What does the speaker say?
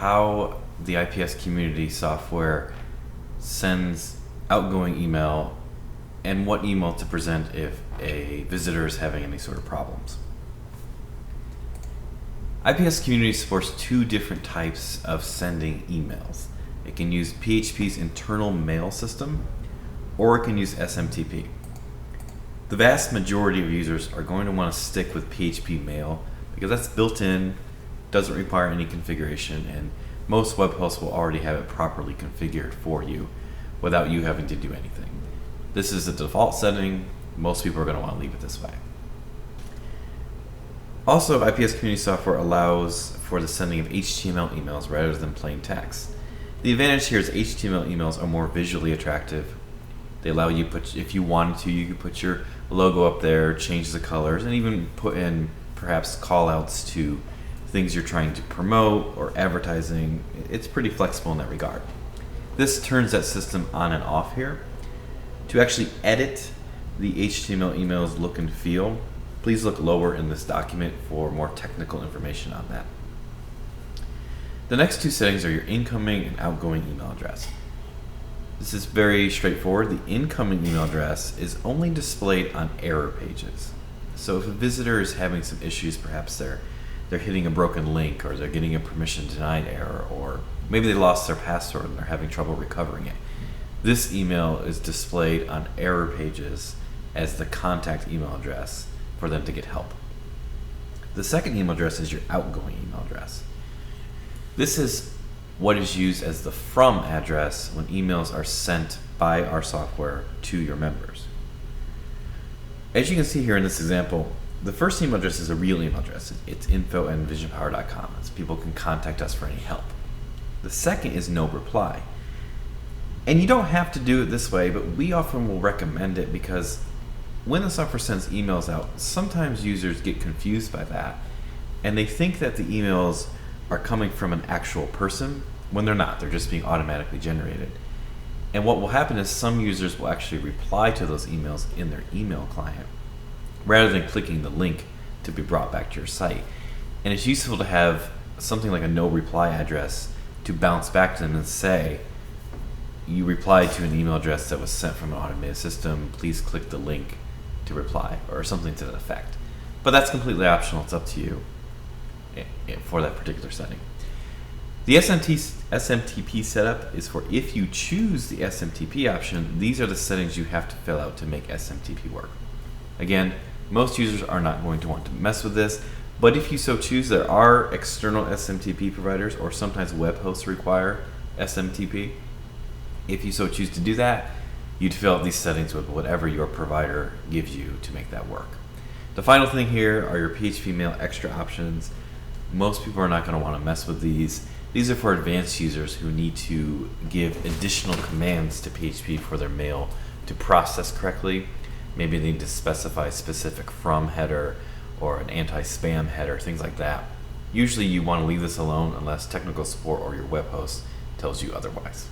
how the IPS community software sends outgoing email and what email to present if a visitor is having any sort of problems. IPS community supports two different types of sending emails. It can use PHP's internal mail system, or it can use SMTP. The vast majority of users are going to want to stick with PHP mail because that's built in, doesn't require any configuration, and most web hosts will already have it properly configured for you without you having to do anything. This is the default setting. Most people are going to want to leave it this way. Also, IPS community software allows for the sending of HTML emails rather than plain text. The advantage here is HTML emails are more visually attractive. They allow you, if you wanted to, you could put your logo up there, change the colors, and even put in perhaps call-outs to things you're trying to promote or advertising. It's pretty flexible in that regard. This turns that system on and off here. To actually edit the HTML email's look and feel, please look lower in this document for more technical information on that. The next two settings are your incoming and outgoing email address. This is very straightforward. The incoming email address is only displayed on error pages. So if a visitor is having some issues, perhaps they're hitting a broken link, or they're getting a permission denied error, or maybe they lost their password and they're having trouble recovering it, this email is displayed on error pages as the contact email address for them to get help. The second email address is your outgoing email address. This is what is used as the from address when emails are sent by our software to your members. As you can see here in this example, the first email address is a real email address. It's info@envisionpower.com, so people can contact us for any help. The second is no reply. And you don't have to do it this way, but we often will recommend it because when the software sends emails out, sometimes users get confused by that, and they think that the emails are coming from an actual person when they're not. They're just being automatically generated. And what will happen is some users will actually reply to those emails in their email client rather than clicking the link to be brought back to your site. And it's useful to have something like a no reply address to bounce back to them and say, you replied to an email address that was sent from an automated system, please click the link to reply, or something to that effect. But that's completely optional. It's up to you for that particular setting. The SMTP setup is for if you choose the SMTP option, these are the settings you have to fill out to make SMTP work. Again, most users are not going to want to mess with this, but if you so choose, there are external SMTP providers, or sometimes web hosts require SMTP. If you so choose to do that, you'd fill out these settings with whatever your provider gives you to make that work. The final thing here are your PHP mail extra options. Most people are not going to want to mess with these. These are for advanced users who need to give additional commands to PHP for their mail to process correctly. Maybe they need to specify a specific from header or an anti-spam header, things like that. Usually you want to leave this alone unless technical support or your web host tells you otherwise.